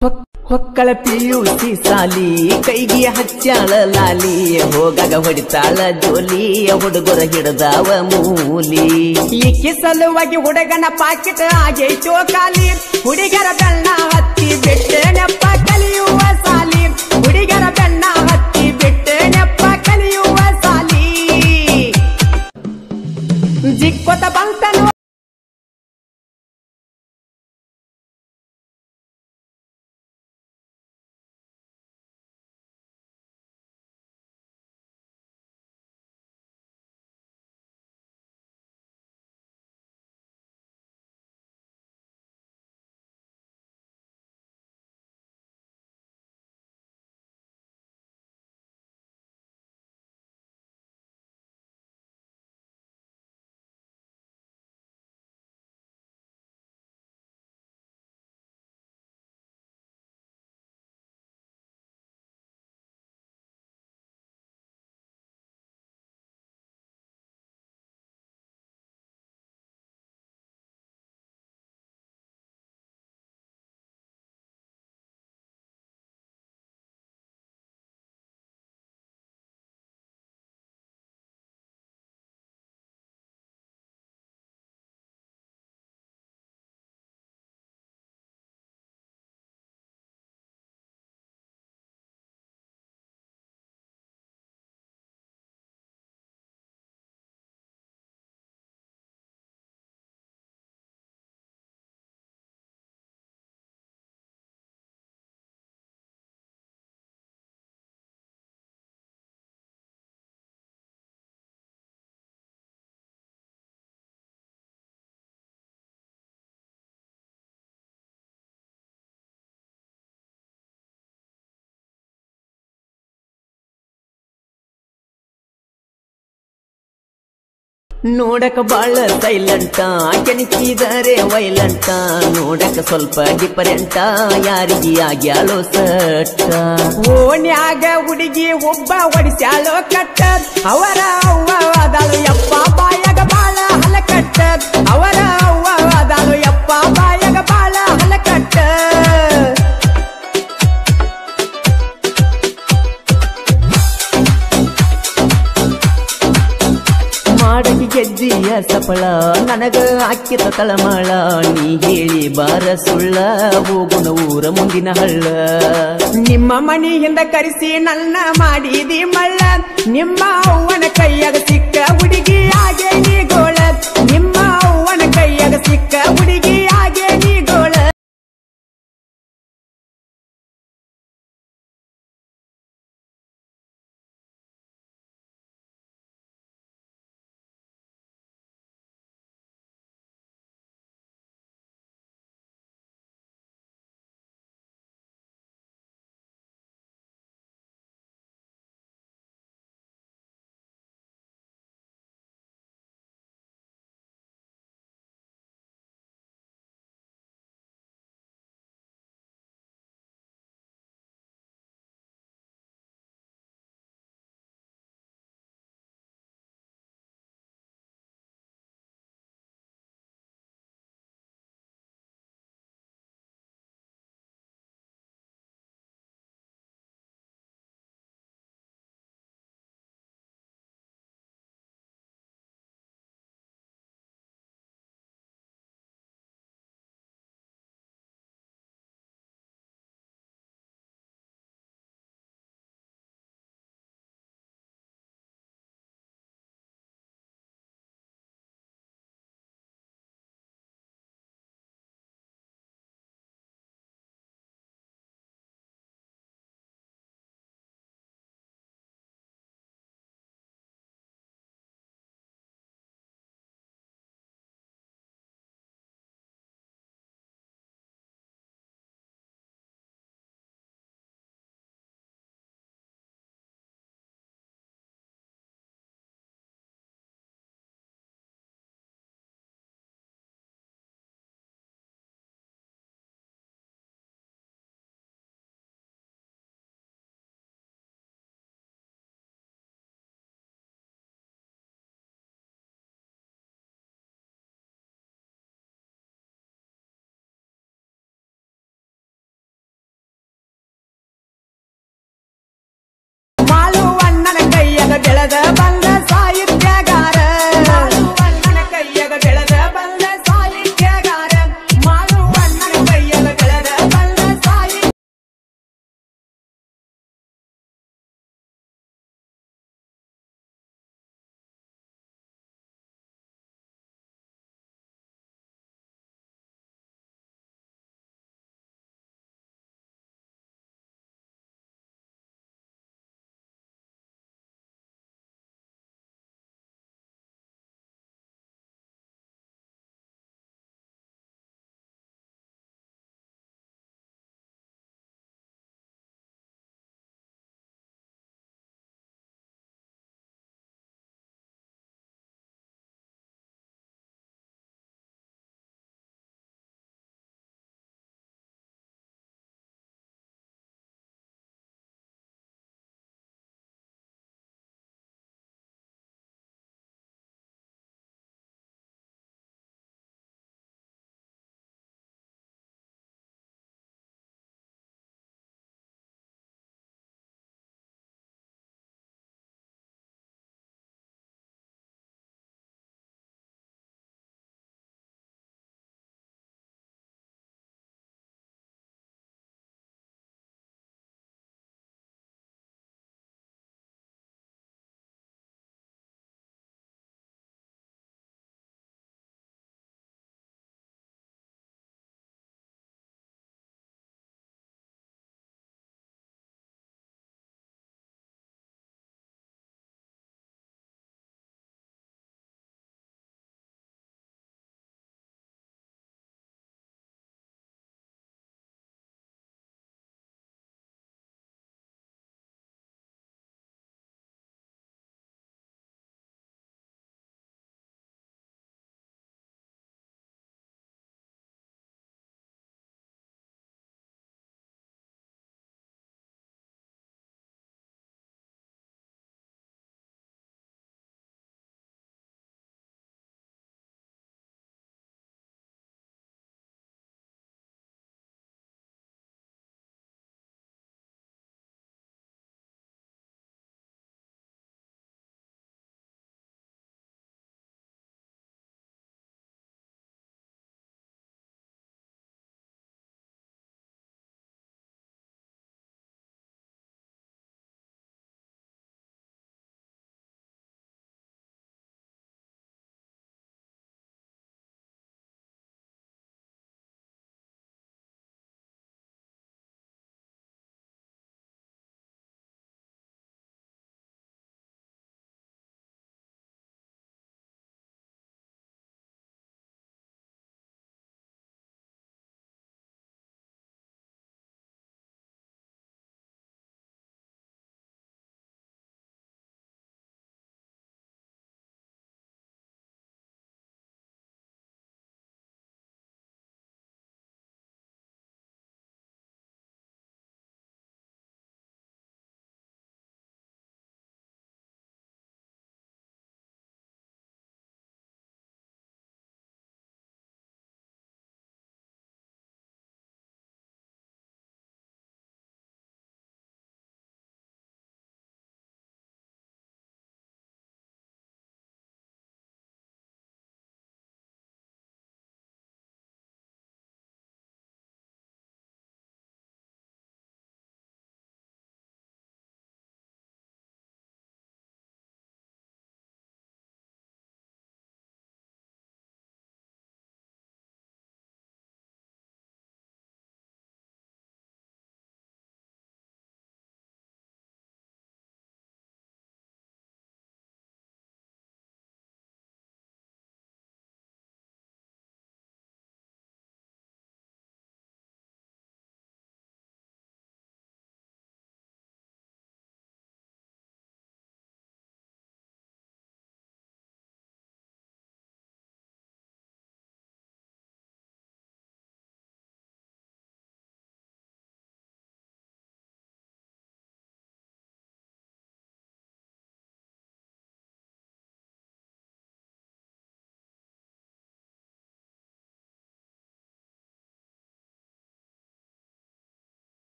ಹೊಕ್ಕಳ PUC ಸಾಲಿ ಕೈಗೆ ಹಚ್ಚಾಳ ಲಾಲಿ ಹೋಗಾಗ ಹೊಡಿತಾಳ ಜೋಲಿ ಹುಡುಗರ ಹಿಡದಾವ ಮೂಲಿ ಈಕಿ ಸಲುವಾಗಿ ಹುಡುಗನ ಪಾಕೆಟ್ ಆಗೈತೋ ಖಾಲಿ ಹುಡುಗರ ಬೆಣ್ಣ ಹತ್ತಿ ಬಿಟ್ಟೆ ನೆಪ್ಪ ಕಲಿಯುವ ಸಾಲಿ ಹುಡುಗರ ಬೆಣ್ಣ ಹತ್ತಿ ಬಿಟ್ಟೆ ನೆಪ್ಪ ಕಲಿಯುವ ಸಾಲಿ ಜಿಕ್ಕೊತ ಬಂತನು ನೋಡಕ ಬಾಳ ಸೈಲೆಂಟ ಕೆಣಕಿದರೆ ವೈಲೆಂಟ ನೋಡಕ ಸ್ವಲ್ಪ ಡಿಫರೆಂಟ ಯಾರಿಗೆ ಆಗ್ಯಾಳೋ ಸಟ್ಟ ಓಣ್ಯಾಗ ಹುಡುಗಿ ಒಬ್ಬ ಹೊಡಿಸ್ಯಾಳೋ ಕಟ್ಟ ಅವರ ಅವ್ವ ಅದಾಳು ಯಪ್ಪ ಬಾಯಾಗ ಬಾಳ ಹಲಕಟ್ಟ ಅವರ ಅವ್ವ ಅದಾಳು ಯಪ್ಪ ಬಾಯಾಗ ಬಾಳ ಹಲಕಟ್ಟ ಮಾಡಕಿ ಗೆಜ್ಜಿಯ ಸಫಳ ನನಗ ಅಕ್ಕಿತ ತಳಮಾಳ ನೀ ಹೇಳಿ ಬಾರ ಸುಳ್ಳ ಹೋಗುಣ ಊರ ಮುಂದಿನ ಹಳ್ಳ ನಿಮ್ಮ ಮನೆಯಿಂದ ಕರೆಸಿ ನನ್ನ ಮಾಡಿದಿ ಮಳ್ಳ ನಿಮ್ಮ ಅವ್ವನ ಕೈಯಾಗ ಸಿಕ್ಕ ಹುಡುಗಿ ಹಾಗೆ ನೀ ಗೋಳ ನಿಮ್ಮ ಅವ್ವನ ಕೈಯಾಗ ಸಿಕ್ಕ ಹುಡುಗಿ ಹಾಗೆ ನೀ ಗೋಳ ಬೆಳೆದ ಬಂದ ಸಾಹಿತ್ಯಗಾರ ಮಾಳುವಣ್ಣನ ಕೈಯಾಗ ಬೆಳೆದ ಬಂದ ಸಾಹಿತ್ಯಗಾರ ಮಾಳುವಣ್ಣನ ಕೈಯಾಗ ಬೆಳೆದ ಬಂದ ಸಾಹಿತ್ಯ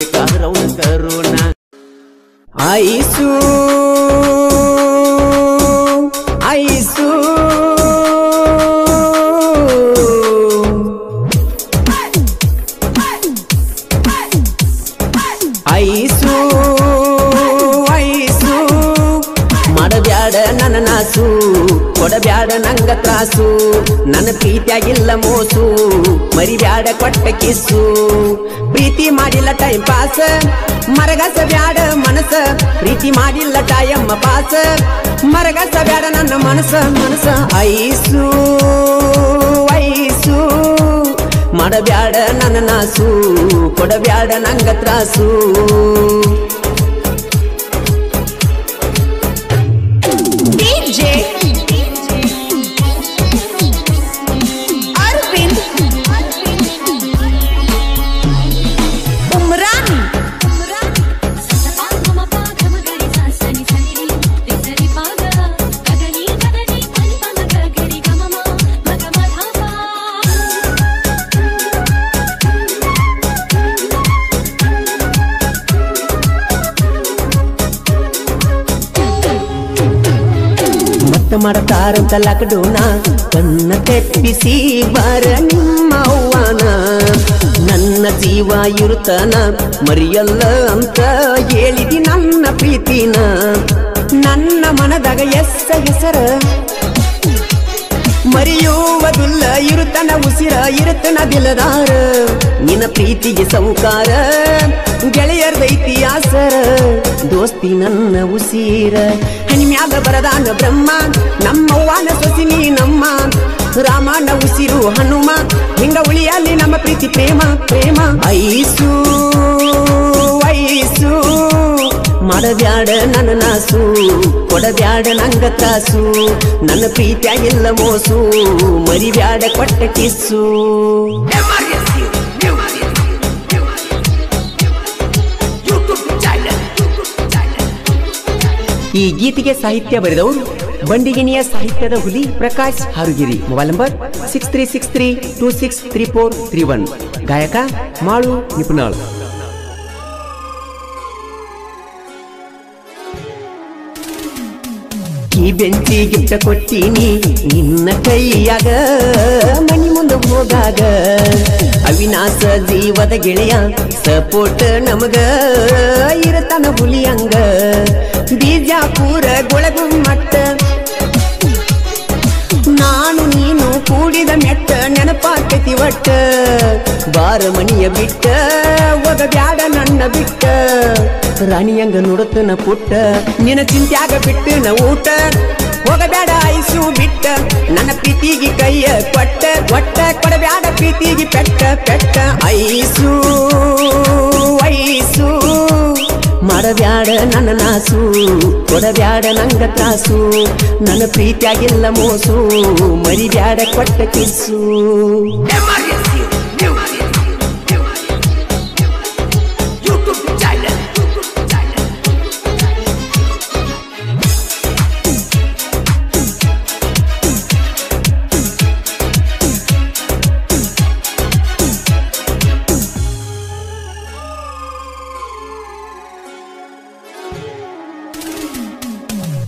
ಕರುಣ ಐಸು ಐಸು ಐಸು ಐಸು ಮಾಡಬ್ಯಾಡ ನನ್ನ ನಾಸು ಕೊಡಬ್ಯಾಡ ನಂಗ ತ್ರಾಸು ನನ್ನ ಪ್ರೀತಿಯಾಗಿಲ್ಲ ಮೋಸು ಮರಿಬ್ಯಾಡ ಕೊಟ್ಟ ಕಿಸ್ಸು ಪ್ರೀತಿ ಮಾಡಿಲ್ಲ ಟೈಮ್ ಪಾಸ್ ಮರಗಸ ಬ್ಯಾಡ ಮನಸ ಪ್ರೀತಿ ಮಾಡಿಲ್ಲ ಟೈಮ್ ಪಾಸ್ ಮರಗಸ ಬ್ಯಾಡ ನನ್ನ ಮನಸ ಮನಸ ಐಸು ಐಸು ಮಾಡಬ್ಯಾಡ ನನ್ನ ನಾಸು ಕೊಡಬ್ಯಾಡ ನಂಗ ತ್ರಾಸು ಮಾಡತಾರಂತ ಲಾಕ್ಡೌನ ಕನ್ನ ತೆಪ್ಪಿಸಿ ಬಾರ ನಿಮ್ಮ ಅವ್ವಾನ ನನ್ನ ಜೀವ ಇರುತ್ತಾನ ಮರಿಯಲ್ಲ ಅಂತ ಹೇಳಿದಿ ನನ್ನ ಪ್ರೀತಿನ ನನ್ನ ಮನದಾಗ ಹೆಸರ ಮರೆಯುವುದಿಲ್ಲ ಇರುತ್ತನ ಉಸಿರ ಇರುತ್ತನ ದಿಲದಾರ ನಿನ್ನ ಪ್ರೀತಿಗೆ ಸೌಕಾರ ಗೆಳೆಯರ್ದೈತಿ ಆಸರ ದೋಸ್ತಿ ನನ್ನ ಉಸಿರ ಹನಿಮ್ಯಾಗ ಬರದಾನ ಬ್ರಹ್ಮ ನಮ್ಮವ್ವನ ಸೊಸಿನಿ ನಮ್ಮ ರಾಮನ ಉಸಿರು ಹನುಮ ಹಿಂಗ ಉಳಿಯಲ್ಲಿ ನಮ್ಮ ಪ್ರೀತಿ ಪ್ರೇಮ ಪ್ರೇಮ ಐಸು ಐಸು ಮಾಡಬ್ಯಾಡ ನನ್ನ ನಾಸು ಕೊಡಬ್ಯಾಡ ನಂಗ ತ್ರಾಸು ನನ್ನ ಪ್ರೀತಿಯಾಗಿಲ್ಲ ಮೋಸು ಮರಿಬ್ಯಾಡ ಕೊಟ್ಟ ಕಿಸ್ಸು ಈ ಗೀತೆಗೆ ಸಾಹಿತ್ಯ ಬರೆದವರು ಬಂಡಿಗಿನಿಯ ಸಾಹಿತ್ಯದ ಹುಲಿ ಪ್ರಕಾಶ್ ಹಾರುಗಿರಿ ಮೊಬೈಲ್ ನಂಬರ್ 6363263431 ಗಾಯಕ ಮಾಳು ನಿಪುಣಾಳ್ ಈ ಬೆಂಚಿ ಗಿಫ್ಟ ಕೊಟ್ಟೀನಿ ನಿನ್ನ ಕೈಯಾಗ ಮನಿ ಮುಂದೆ ಹೋಗಾಗ ಅವಿನಾಶ ಜೀವದ ಗೆಳೆಯ ಸಪೋರ್ಟ್ ನಮಗ ಇರತನ ಹುಲಿಯಂಗ ಬಿಜಾಪುರ ಗೊಳಗುಮ್ಮಟ್ಟ ನಾನು ನೀನು ಕೂಡಿದ ಮೆಟ್ಟ ನೆನಪಾಕತಿ ಒಟ್ಟ ಬಾರ ಮನಿಯ ಬಿಟ್ಟ ಒಗಬ್ಯಾಡ ನನ್ನ ಬಿಟ್ಟ ರಾಣಿಯಂಗ ನೋಡುತ್ತನ ಪುಟ್ಟ ನಿನ್ನ ಚಿಂತ್ಯಾಗ ಬಿಟ್ಟು ನ ಊಟ ಹೋಗಬ್ಯಾಡ ಐಸು ಬಿಟ್ಟ ನನ್ನ ಪ್ರೀತಿಗೆ ಕೈಯ ಕೊಟ್ಟ ಒಟ್ಟ ಕೊಡಬ್ಯಾಡ ಪ್ರೀತಿಗೆ ಪೆಟ್ಟ ಪೆಟ್ಟ ಐಸು ಐಸು ಮಾಡಬ್ಯಾಡ ನನ್ನ ನಾಸು ಕೊಡಬ್ಯಾಡ ನಂಗ ತ್ರಾಸು ನನ್ನ ಪ್ರೀತಿಯಾಗಿಲ್ಲ ಮೋಸು ಮರಿಬ್ಯಾಡ ಕೊಟ್ಟ ಕಿಸ್ಸು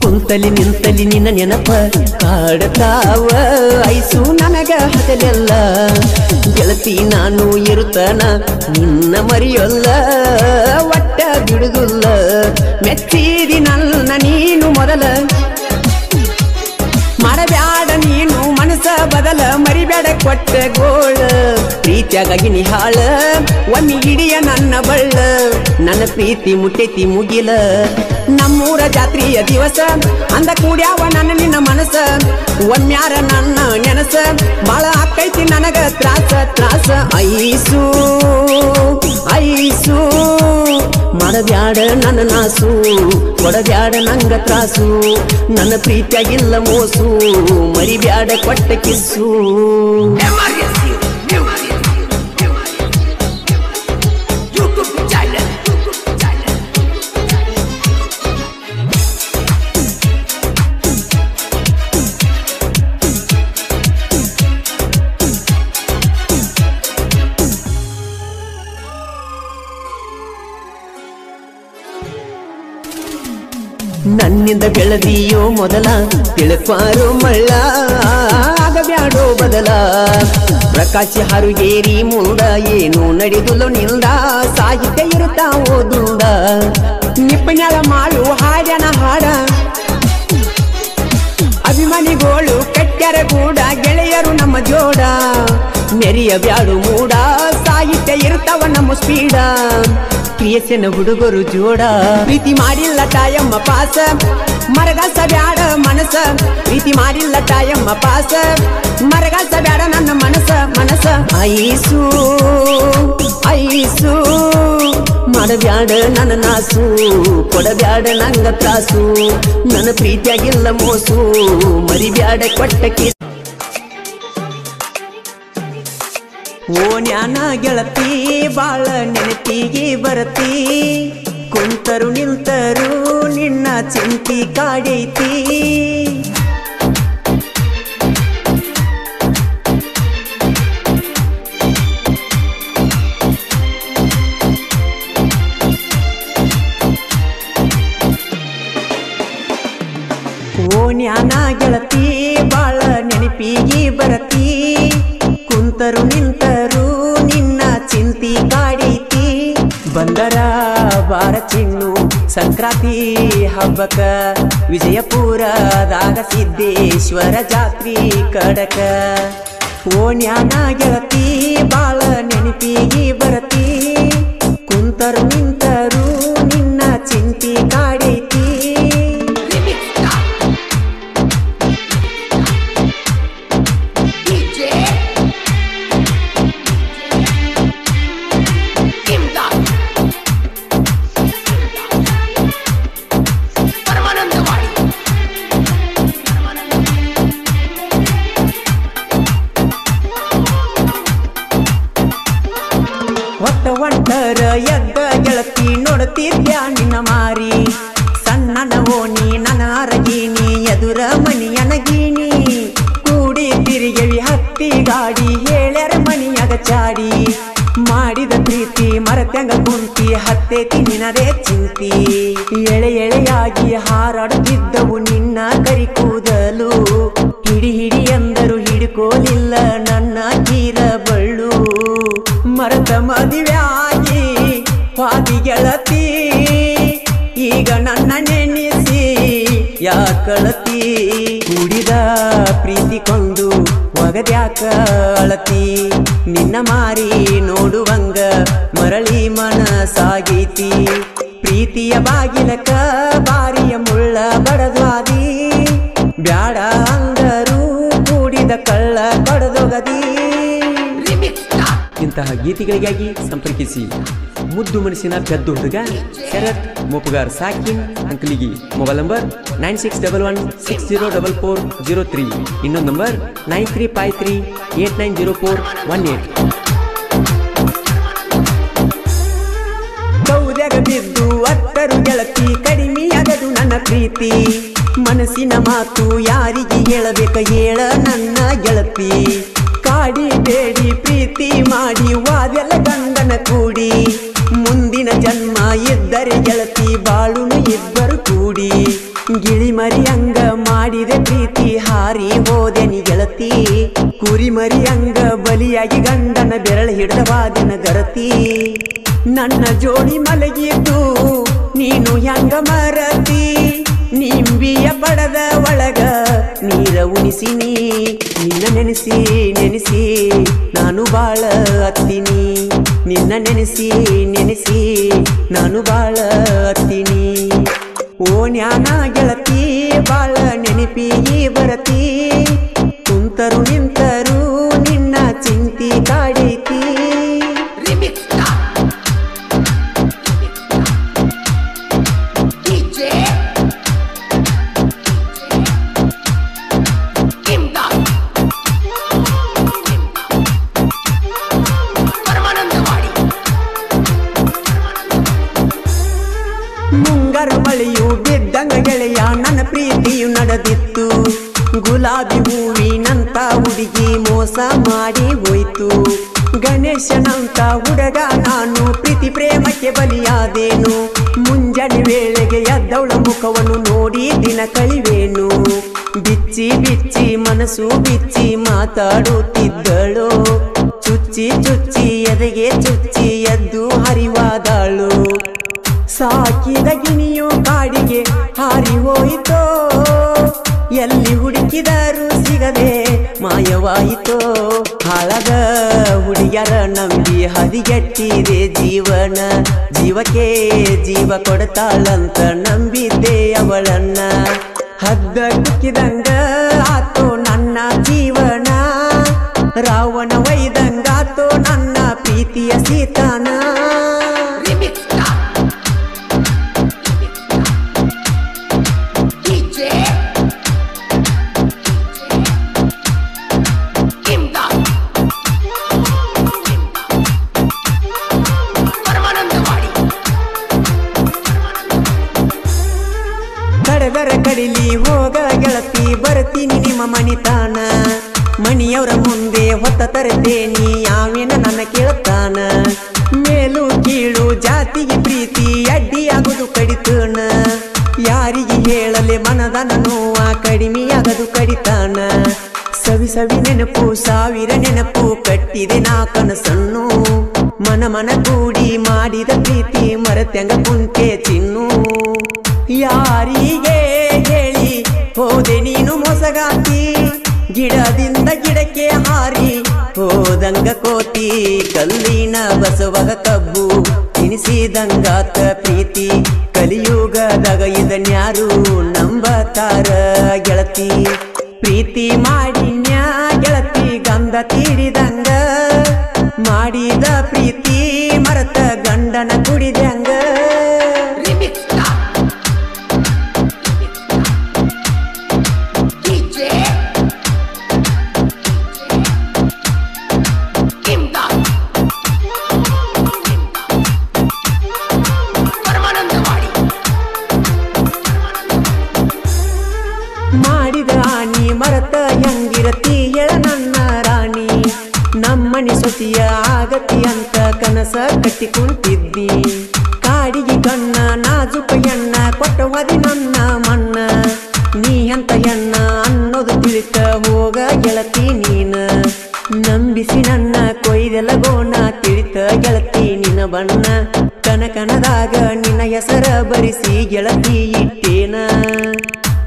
ಕುಂತಲಿ ನಿಂತಲಿ ನಿನ್ನ ನೆನಪ ಕಾಡತಾವ ಐಸು ನನಗ ಹಗಲೆಲ್ಲ ಗೆಳತಿ ನಾನು ಇರುತ್ತಾನ ನಿನ್ನ ಮರಿಯೊಲ್ಲ ಒಟ್ಟ ಬಿಡುದಿಲ್ಲ ಮೆಚ್ಚಿದಿ ನನ್ನ ನೀನು ಮೊದಲ ಮಾಡಬ್ಯಾಡ ನೀನು ಮನಸ ಬದಲ ಮರಿಬ್ಯಾಡ ಕೊಟ್ಟ ಗೋಳ ಪ್ರೀತಿಯಾಗಿ ನಿಹಾಳ ಒಮ್ಮೆ ಹಿಡಿಯ ನನ್ನ ಬಳ್ಳ ನನ್ನ ಪ್ರೀತಿ ಮುಟ್ಟೈತಿ ಮುಗಿಲ ನಮ್ಮೂರ ಜಾತ್ರೆಯ ದಿವಸ ಅಂದ ಕೂಡ್ಯಾವ ನನ್ನ ನಿನ್ನ ಮನಸ ಒಮ್ಮ್ಯಾರ ನನ್ನ ನೆನಸ ಬಾಳ ಆಕೈತಿ ನನಗ ತ್ರಾಸ ತ್ರಾಸ ಐಸು ಐಸು ಮಾಡಬ್ಯಾಡ ನನ್ನ ನಾಸು ಕೊಡಬ್ಯಾಡ ನಂಗ ತ್ರಾಸು ನನ್ನ ಪ್ರೀತಿಯಾಗಿಲ್ಲ ಮೋಸು ಮರಿಬ್ಯಾಡ ಕೊಟ್ಟ ಕಿಸ್ಸು ಮಣ್ಣಿನಿಂದ ಬೆಳೆದಿಯೋ ಮೊದಲ ತಿಳ್ಕ್ವಾರೋ ಮಳ್ಳ ಆಗಬ್ಯಾಡೋ ಬದಲ ಪ್ರಕಾಶಿ ಹಾರುಗೇರಿ ಮೂಡ ಏನು ನಡೆದುಲೋ ನಿಲ್ದ ಸಾಹಿತ್ಯ ಇರುತ್ತಾವೋ ದುಂಡ ನಿಪ್ಪನ್ಯಾಗ ಮಾಡು ಹಾಡ್ಯಾನ ಹಾಡ ಅಭಿಮಾನಿಗಳು ಕಟ್ಟ್ಯಾರ ಕೂಡ ಗೆಳೆಯರು ನಮ್ಮ ಜೋಡ ಮೆರಿಯ ಬ್ಯಾಡು ಮೂಡ ಸಾಹಿತ್ಯ ಇರ್ತಾವ ನಮ್ಮ ಸ್ಪೀಡ ಕ್ರಿಯೇಷನ್ ಹುಡುಗರು ಜೋಡ ಪ್ರೀತಿ ಮಾಡಿಲ್ಲ ತಾಯಮ್ಮ ಪಾಸ ಮರಗಾಸ ಬ್ಯಾಡ ಮನಸ ಪ್ರೀತಿ ಮಾಡಿಲ್ಲ ತಾಯಮ್ಮ ಪಾಸ ಮರಗಾಸ ಬ್ಯಾಡ ನನ್ನ ಮನಸ ಮನಸ ಐಸು ಐಸು ಮಾಡಬ್ಯಾಡ ನನ್ನ ನಾಸು ಕೊಡಬ್ಯಾಡ ನಂಗ ತ್ರಾಸು ನನ್ನ ಪ್ರೀತಿಯಾಗಿಲ್ಲ ಮೋಸು ಮರಿಬ್ಯಾಡ ಕೊಟ್ಟಕ್ಕೆ ಓ ನ್ಯಾನ ಗೆಳತಿ ಬಾಳ ನೆನಪಿಗೆ ಬರತಿ ಕುಂತರು ನಿಂತರು ನಿನ್ನ ಚಿಂತಿ ಕಾಡೈತಿ ಓ ನ್ಯಾನ ಗೆಳತಿ ಬಾಳ ನೆನಪಿಗೆ ಬರತಿ ಕುಂತರು ನಿಂತರು ನಿನ್ನ ಚಿಂತಿ ಕಾಡೈತಿ ಬಂದರ ಬಾರ ಚಿನ್ನು ಸಂಕ್ರಾಂತಿ ಹಬ್ಬಕ ವಿಜಯಪುರದಾಗ ಸಿದ್ದೇಶ್ವರ ಜಾತ್ರಿ ಕಡಕ ಓ ನ್ಯಾನ ಗೆಳತಿ ಬಾಳ ನೆನಪಿಗೆ ಬರತಿ ಕುಂತರು ನಿಂತರು ನಿನ್ನ ಚಿಂತಿ ಕಾಡೈತಿ ಒಂಟರ ಎದ್ದ ಗೆಳತಿ ನೋಡುತ್ತಿದ್ಯ ನಿನ್ನ ಮಾರಿ ಸಣ್ಣನ ಓಣಿ ನನ್ನ ಅರಗೀನಿ ಎದುರ ಮನಿಯನಗೀನಿ ಕೂಡಿ ತಿರುಗಿವಿ ಹತ್ತಿ ಗಾಡಿ ಹೇಳ್ಯಾರ ಮನಿಯಾಗ ಚಾಡಿ ಮಾಡಿದ ಪ್ರೀತಿ ಮರತ್ಯಂಗ ಕುಂತಿ ಹತ್ತೇತಿ ನಿನದೇ ಚಿಂತಿ ಎಳೆ ಎಳೆಯಾಗಿ ಹಾರಾಡುತ್ತಿದ್ದವು ನಿನ್ನ ಕರಿ ಕೂದಲು ಹಿಡಿ ಹಿಡಿ ಎಂದರು ಹಿಡ್ಕೋಲಿಲ್ಲ ನನ್ನ ಕೀರ ಬಳ್ಳು ಮರತ ಮದುವೆಯಾಗಿ ಪಾದಿ ಗೆಳತಿ ಈಗ ನನ್ನ ನೆನೆಸಿ ಯಾಕಳತಿ ಕುಡಿದ ಪ್ರೀತಿ ಕೊಂದು ಒಗದ್ಯಾಕ ಅಳತಿ ನಿನ್ನ ಮಾರಿ ನೋಡುವಂಗ ಮರಳಿ ಮನಸಾಗೈತಿ ಪ್ರೀತಿಯ ಬಾಗಿಲಕ ಬಾರಿಯ ಮುಳ್ಳ ಬಡದ್ವಾದಿ ಬ್ಯಾಡ ಅಂದರು ಕೂಡಿದ ಕಳ್ಳ ಕಡದೊಗದಿ ಇಂತಹ ಗೀತೆಗಳಿಗಾಗಿ ಸಂಪರ್ಕಿಸಿ ಮುದ್ದು ಮನಸ್ಸಿನ ಪೆದ್ದು ಹುಡುಗ ಶರತ್ ಮೋಪಗಾರ್ ಸಾಕಿನ್ ಅಂಕಲಿಗಿ ಮೊಬೈಲ್ ನಂಬರ್ 9611604403 ಇನ್ನೊಂದು ನಂಬರ್ 9353890418 ಕೌದ್ಯಾಗ ಬಿದ್ದು ಅತ್ತರು ಗೆಳತಿ ಕಡಿಮೆಯಾಗದು ನನ್ನ ಪ್ರೀತಿ ಮನಸ್ಸಿನ ಮಾತು ಯಾರಿಗೆ ಹೇಳಬೇಕ ಹೇಳ ನನ್ನ ಗೆಳತಿ ಕಾಡಿ ಬೇಡಿ ಪ್ರೀತಿ ಮಾಡಿ ವಾದೆಲ್ಲ ಗಂಡನ ಕೂಡಿ ಮುಂದಿನ ಜನ್ಮ ಇದ್ದರೆ ಗೆಳತಿ ಬಾಳುನು ಇಬ್ಬರು ಕೂಡಿ ಗಿಳಿ ಮರಿ ಅಂಗ ಮಾಡಿದೆ ಪ್ರೀತಿ ಹಾರಿ ಹೋದೆನಿ ಗೆಳತಿ ಕುರಿ ಮರಿ ಅಂಗ ಬಲಿಯಾಗಿ ಗಂಡನ ಬೆರಳ ಹಿಡಿದ ವಾದಿನ ಗರತಿ ನನ್ನ ಜೋಡಿ ಮಲಗಿದ್ದು ನೀನು ಹೆಂಗ ಮರತಿ ನಿಂಬಿಯ ಪಡದ ಒಳಗ ನೀರ ಉಣಿಸಿನಿ ನಿನ್ನ ನೆನೆಸಿ ನೆನೆಸಿ ನಾನು ಬಾಳ ಹತ್ತೀನಿ ನಿನ್ನ ನೆನೆಸಿ ನೆನೆಸಿ ನಾನು ಬಾಳ ಹತ್ತೀನಿ ಓ ನ್ಯಾನ ಗೆಳತಿ ಬಾಳ ನೆನಪಿಗೆ ಬರತಿ ಕುಂತರು ನಿಂತರು ನಿನ್ನ ಚಿಂತಿ ಕಾಡೈತಿ ಮುಂಗಾರು ಮಳೆಯು ಬಿದ್ದಂಗ ಗೆಳೆಯ ನನ್ನ ಪ್ರೀತಿಯು ನಡೆದಿತ್ತು ಗುಲಾಬಿ ಹೂವಿನಂತ ಹುಡುಗಿ ಮೋಸ ಮಾಡಿ ಹೋಯ್ತು ಗಣೇಶನಂತ ಹುಡುಗ ನಾನು ಪ್ರೀತಿ ಪ್ರೇಮಕ್ಕೆ ಬಲಿಯಾದೇನು ಮುಂಜ ಮುಂಜಾನೆ ವೇಳೆಗೆ ಎದ್ದವಳ ಮುಖವನ್ನು ನೋಡಿ ದಿನ ಕಳಿವೇನು ಬಿಚ್ಚಿ ಬಿಚ್ಚಿ ಮನಸ್ಸು ಬಿಚ್ಚಿ ಮಾತಾಡುತ್ತಿದ್ದಳು ಚುಚ್ಚಿ ಚುಚ್ಚಿ ಎದೆಗೆ ಚುಚ್ಚಿ ಎದ್ದು ಹರಿವಾದಳು ಸಾಕಿದ ಗಿಣಿಯು ಕಾಡಿಗೆ ಹಾರಿ ಹೋಯಿತೋ ಎಲ್ಲಿ ಹುಡುಕಿದರೂ ಸಿಗದೆ ಮಾಯವಾಯಿತೋ ಹಾಳದ ಹುಡುಗಿಯರ ನಂಬಿ ಹದಿಗೆಟ್ಟಿದೆ ಜೀವನ ಜೀವಕ್ಕೆ ಜೀವ ಕೊಡ್ತಾಳಂತ ನಂಬಿದ್ದೆ ಅವಳನ್ನ ಹದ್ದ ಕುಕ್ಕಿದಂಗ ಆತೋ ನನ್ನ ಜೀವನ ರಾವಣ ವೈದಂಗಾತೋ ನನ್ನ ಪ್ರೀತಿಯ ಸೀತಾನ ಕಡದರ ಕಡಿಲಿ ಹೋಗ ಗೆಳತಿ ಬರ್ತೀನಿ ನಿಮ್ಮ ಮಣಿತಾನ ಮಣಿಯವರ ಮುಂದೆ ಹೊತ್ತ ತರ್ತೇನಿ ಯಾವೇನ ನನ್ನ ಕೇಳ್ತಾನ ಮೇಲು ಕೀಳು ಜಾತಿಗೆ ಪ್ರೀತಿ ಅಡ್ಡಿಯಾಗುದು ಕಡಿತನ ಯಾರಿಗೆ ಹೇಳಲೆ ಮನದನ ನೋವ ಕಡಿಮೆಯಾಗದು ಕಡಿತಾನ ಸವಿ ಸವಿ ನೆನಪು ಸಾವಿರ ನೆನಪು ಕಟ್ಟಿದೆ ನಾ ಕನಸನ್ನು ಮನ ಮನ ಕೂಡಿ ಮಾಡಿದ ಪ್ರೀತಿ ಮರೆತಂಗ ಕುಂತೆ ಚಿನ್ನು ಯಾರಿಗೆ ಹೇಳಿ ಹೋದೆ ನೀನು ಮೊಸಗಾತಿ ಗಿಡದಿಂದ ಗಿಡಕ್ಕೆ ಹಾರಿ ಹೋದಂಗ ಕೋತಿ ಕಲ್ಲಿನ ಬಸವಗ ಕಬ್ಬು ತಿನಿಸಿದಂಗಾತ ಪ್ರೀತಿ ಕಲಿಯುಗದಾಗ ಇದನ್ಯಾರು ನಂಬತಾರ ಗೆಳತಿ ಪ್ರೀತಿ ಮಾಡಿನ್ಯಾ ಗೆಳತಿ ಗಂಧ ತೀಡಿದಂಗ ಮಾಡಿದ ಪ್ರೀತಿ ಮರತ ಗಂಡನ ಕುಡಿದಂಗ ಮಾಡಿದ ಆನಿ ಮರತ ಹೆಂಗಿರತಿ ಹೇಳ ನನ್ನ ರಾಣಿ ನಮ್ಮನಿ ಸೊಸಿಯ ಆಗತಿ ಅಂತ ಕನಸ ಕಟ್ಟಿ ಕುಂತಿದ್ದಿ ಕಾಡಿಗೆ ಕಣ್ಣ ನಾಜುಕ ಹೆಣ್ಣ ಕೊಟ್ಟವದಿ ನನ್ನ ಮಣ್ಣ ನೀ ಅಂತ ಹೆಣ್ಣ ಅನ್ನೋದು ತಿಳಿತ ಹೋಗ ಗೆಳತಿ ನೀನ ನಂಬಿಸಿ ನನ್ನ ಕೊಯ್ದೆಲ್ಲ ಗೋಣ ತಿಳಿತ ಗೆಳತಿ ನಿನ್ನ ಬಣ್ಣ ಕನಕನದಾಗ ನಿನ್ನ ಹೆಸರ ಬರಿಸಿ ಗೆಳತಿ ಇಟ್ಟೇನ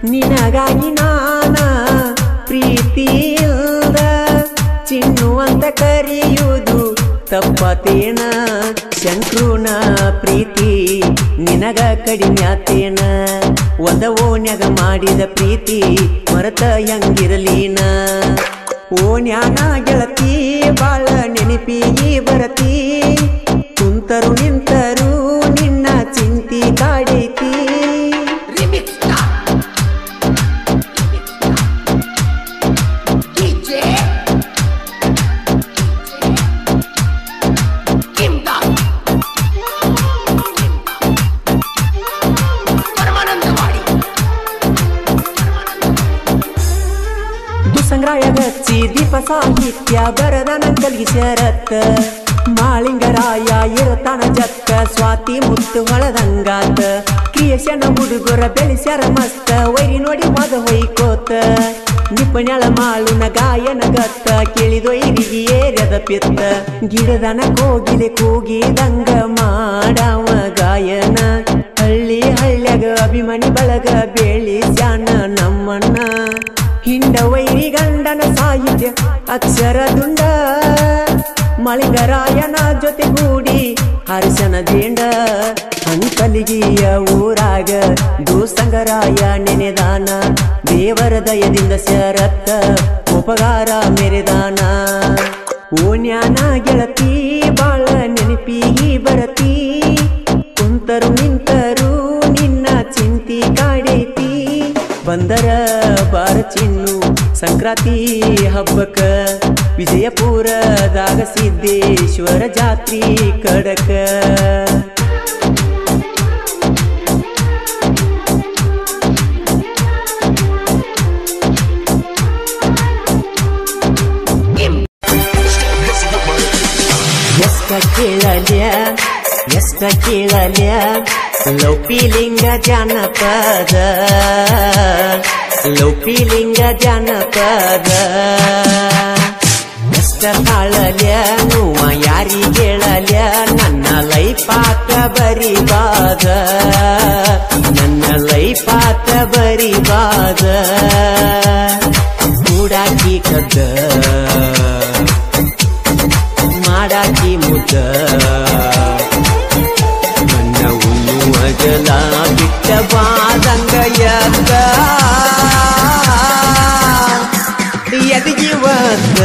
ನಿನಗಾಗಿ ನಾನ ಪ್ರೀತಿಯಿಂದ ಚಿನ್ನು ಅಂತ ಕರೆಯುವುದು ತಪ್ಪತೇನ ಶಂಕ್ರುನ ಪ್ರೀತಿ ನಿನಗ ಕಡಿಮ್ಯಾತೇನ ಒಂದ ಓಣ್ಯಾಗ ಮಾಡಿದ ಪ್ರೀತಿ ಮರತ ಹೆಂಗಿರಲೀನ ಓಣ್ಯಾನ ಗೆಳತಿ ಬಾಳ ನೆನಪಿಗೆ ಬರತಿ ಕುಂತರು ನಿಂತರು ನಿನ್ನ ಚಿಂತಿ ಕಾಡೈತಿ ಸಂಗ್ರಾಯ ಗಚ್ಚಿ ದೀಪ ಸಾಹಿತ್ಯ ಬರದನ ಕಲ್ಗಿ ಶರತ್ ಮಾಳಿಂಗರಾಯ ಇರತಾನ ಜತ್ತ ಸ್ವಾತಿ ಮುತ್ತು ಹೊಳದಂಗಾತ ಕ್ರಿಯೇಷನ್ ಹುಡುಗರ ಬೆಳೆಸ್ಯಾರ ಮಸ್ತ ವೈರಿ ನೋಡಿ ಮದ ಹೊಯ್ಕೋತ ನಿಪಣ್ಯಾಳ ಮಾಳುನ ಗಾಯನ ಗತ್ತ ಕೇಳಿದೊಯ್ರಿಗೆ ಏರ್ಯದ ಪಿತ್ತ ಗಿಡದನ ಕೋಗಿಲೆ ಕೂಗಿದಂಗ ಮಾಡಾವ ಗಾಯನ ಹಳ್ಳಿ ಹಳ್ಳ್ಯಾಗ ಅಭಿಮಾನಿ ಬಳಗ ಬೆಳಿಸ್ಯಾನ ನಮ್ಮಣ್ಣ ಹಿಂಡ ವೈರಿ ಗಂಡನ ಸಾಹಿತ್ಯ ಅಕ್ಷರ ದುಂಡ ಮಳಿಂಗರಾಯನ ಜೊತೆಗೂಡಿ ಹರ್ಷನ ದಿಂಡ ಅಂಕಲಿಗಿಯ ಊರಾಗ ದೂಸಂಗರಾಯ ನೆನೆದಾನ ದೇವರ ದಯದಿಂದ ಶರತ್ತ ಉಪಕಾರ ಮೆರೆದಾನ ಓಣ್ಯಾನ ಗೆಳತಿ ಬಾಳ ನೆನಪಿಗಿ ಬರತಿ ಕುಂತರು ನಿಂತರು ನಿನ್ನ ಚಿಂತಿ ಕಾಡೈತಿ ಬಂದರ ಬಾರ ಚಿನ್ನು ಸಂಕ್ರಾಂತಿ ಹಬ್ಬಕ್ಕ ವಿಜಯಪುರದಾಗ ಸಿದ್ದೇಶ್ವರ ಜಾತ್ರಿ ಕಡಕ ಎಷ್ಟ ಕೇಳಲ್ಯ ಲೌಪಿಲಿಂಗ ಜಾನಪದ ಲೌಪಿಲಿಂಗ ಜಾನಪದ ಕಷ್ಟ ತಾಳಲ್ಯ ನೋವ ಯಾರಿಗೇಳಲ್ಯ ನನ್ನ ಲೈಫಾತ ಬರಿಬಾದ ನನ್ನ ಲೈಫಾತ ಬರಿಬಾದ ಕೂಡಾಕಿ ಕದ್ದ ಮಾಡಾಕಿ ಮುದ್ದ ನನ್ನ ಉಣ್ಣುವಗಲ ಬಿಟ್ಟ ಬಾದಂಗ ಎದಗಿವದ್ದ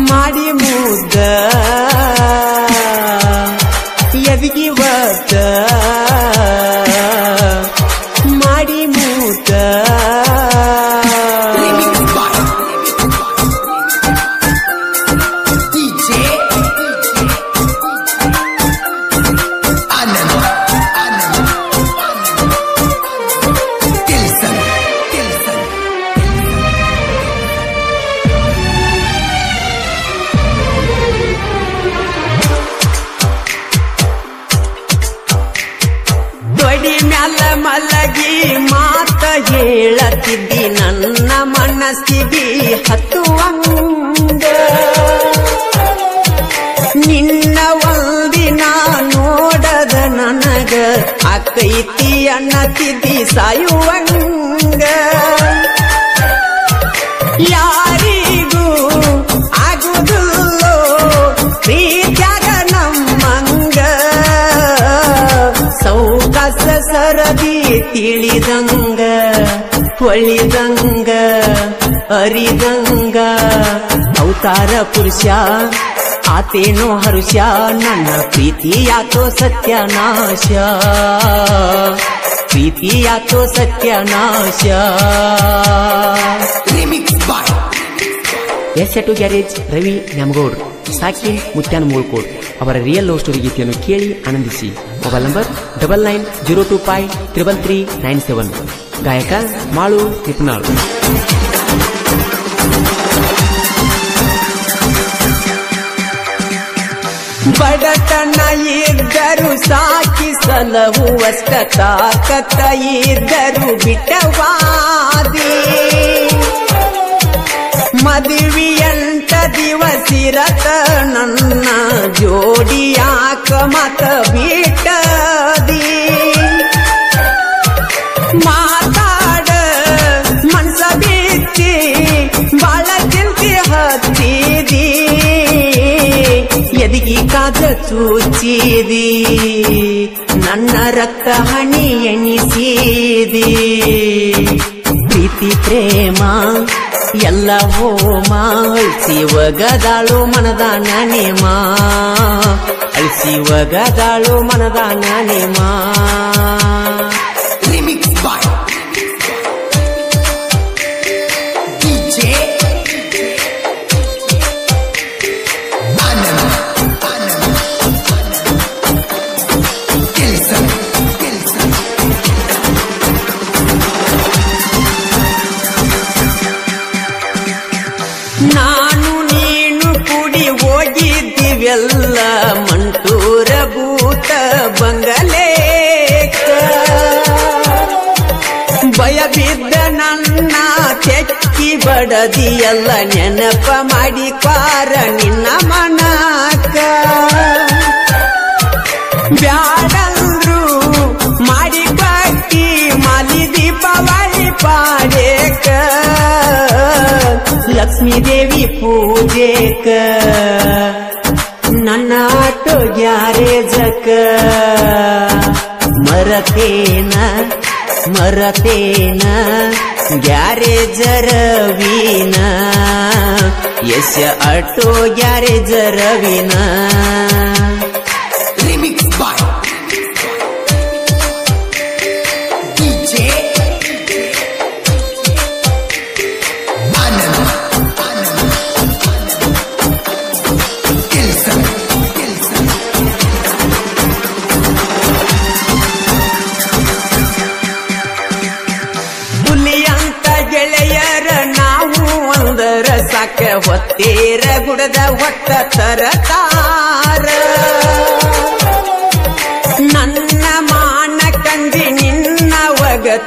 ಮಾಡಿ ಮುದ್ದ ಎದಗಿವದ್ದ ಮಾಡಿ ಮುದ್ದ ಮಲಗಿ ಮಾತ ಹೇಳತಿದ್ದಿ ನನ್ನ ಮನಸ್ಸಿಗೆ ಹತ್ತುವಂಗ ನಿನ್ನ ಒಂದಿನ ನೋಡದ ನನಗ ಅಕ್ಕೈತಿ ಅನ್ನತಿದ್ದಿ ಸಾಯುವಂಗ ಯಾರಿಗೂ ಆಗುವುದಿಲ್ಲೋ ಪ್ರೀತ್ಯಾಗ ನಮ್ಮಂಗ ಸೌಕಾಸ ಸರದಿ ತಿಳಿದಂಗ ಹೊಳಿದಂಗ ಅರಿದಂಗ ಅವತಾರ ಪುರುಷ ಆತೇನೋ ಹರುಷ ನನ್ನ ಪ್ರೀತಿಯಾತೋ ಸತ್ಯನಾಶ ಪ್ರೀತಿಯಾತೋ ಸತ್ಯನಾಶ ಎಸ್2 ಗ್ಯಾರೇಜ್ ರವಿ ನ್ಯಾಮಗೌಡ್ ಸಾಕಿ ಮುತ್ಯಾನ ಮೂಳ್ಕೋಡ್ ಅವರ ರಿಯಲ್ ಲವ್ ಸ್ಟೋರಿ ಗೀತೆಯನ್ನು ಕೇಳಿ ಆನಂದಿಸಿ. Mobile number 9902533397. ಗಾಯಕ ಮಾಳು ನಿಪುಣಾಳ್. ಬಡತನ ಇದ್ದರು ಸಾಕಿ ಸಲಹುವಷ್ಟ ತಾಕತ್ತ ಇದ್ದರು ಬಿಟ್ಟವಾದಿ ಮದುವೆಯಂತ ದಿವಸಿರತ ನನ್ನ ಜೋಡಿಯಾಕ ಮತ ಬಿಟ್ಟದಿ ಮಾತಾಡ ಮನ್ಸ ಬಿಚ್ಚಿ ಬಾಳ ಚಿಂತೆ ಹತ್ತಿದಿ ಎದಿಗಿ ಕಾದ ಚೂಚಿದಿ ನನ್ನ ರಕ್ತ ಹನಿ ಎಣಿಸಿದಿ ಪ್ರೀತಿ ಪ್ರೇಮ ಎಲ್ಲ ಹೋಮ ಅಳಿಸಿವಗದಾಳು ಮನದಾನ ನೇಮ ಅಳಿಸಿವಗದಾಳು ಮನದಾನ ನೇಮ ನಾನು ನೀನು ಕೂಡಿ ಹೋಗಿದ್ದೀವೆಲ್ಲ ಮಂಟೂರ ಭೂತ ಬಂಗಲೇಕ ಭಯ ಬಿದ್ದ ನನ್ನ ತೆಕ್ಕಿ ಬಡದಿಯಲ್ಲ ನೆನಪ ಮಾಡಿ ಕ್ವಾರ ನಿನ್ನ ಮನಕ ಬ್ಯಾಡಂದ್ರು ಮಾಡಿ ಕಟ್ಟಿ ಮಾಲಿ ದೀಪಾವಳಿ ಪಾಡೇಕ ಲಕ್ಷ್ಮೀ ದೇವಿ ಪೂಜೆಕ ನನ್ನ ಆಟೋ ಗ್ಯಾರೇಜಕ ಮರತೇನ ಮರತೇನ ಗ್ಯಾರೇಜ ರವೀನ ಯಶ ಆಟೋ ಗ್ಯಾರೇಜ ರವೀನ ಸಾಕ ಹೊತ್ತೇರ ಗುಡದ ಹೊತ್ತ ತರತಾರ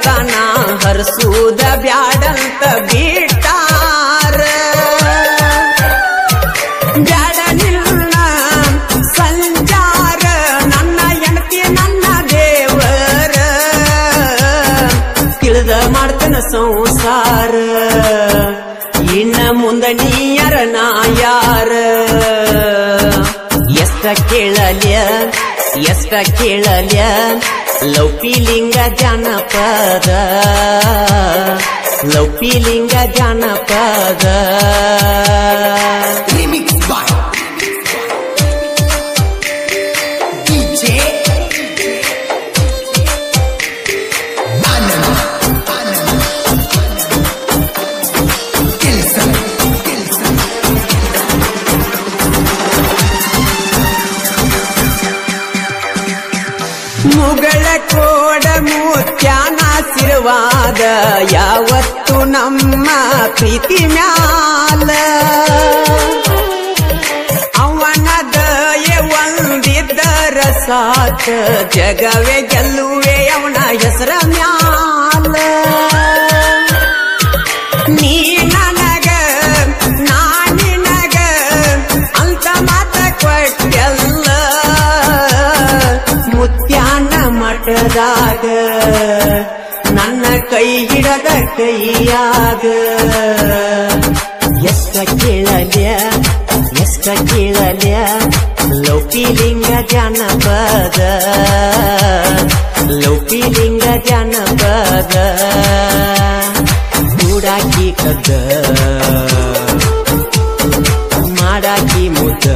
ತನ ಹರಸೂದ ಬ್ಯಾಡಂತ ಬಿಟ್ಟಾರ ಬ್ಯಾಡ ನಿನ್ನ ಸಂಚಾರ ನನ್ನ ಹೆಂಡತಿ ನನ್ನ ದೇವರ ತಿಳಿದ ಮಾಡ್ತನ ಸಂಸಾರ ಇನ್ನ ಮುಂದ ನೀಯರ ನಾ ಯಾರ ಎಷ್ಟ ಕೇಳಲ್ಯ ಲೌಕಿಲಿಂಗ ಜಾನಪದ ಮುಗಳ ಕೋಡ ಮುತ್ಯಾನ ಆಶೀರ್ವಾದ ಯಾವತ್ತು ನಮ್ಮ ಪ್ರೀತಿ ಮ್ಯಾಲ ಅವನ ದಯೆ ಒಂದಿದ್ದರ ಸಾಕ ಜಗವೇ ಗೆಲ್ಲುವೆ ಅವನ ಹೆಸರ ಮ್ಯಾಲ ನೀ ನನಗ ನಾ ನಿನಗ ಅಂತ ಮಾತ ಕೊಟ್ಟೆಲ್ಲ ಮುತ್ಯಾನ ಮಠದಾಗ ನನ್ನ ಕೈ ಹಿಡದ ಕೈಯಾಗ ಎಷ್ಟ ಕೇಳಲ್ಯ ಲೌಕಿಲಿಂಗ ಜಾನಪದ ಕೂಡಾಕಿ ಕದ್ದ ಮಾಡಾಕಿ ಮುದ್ದ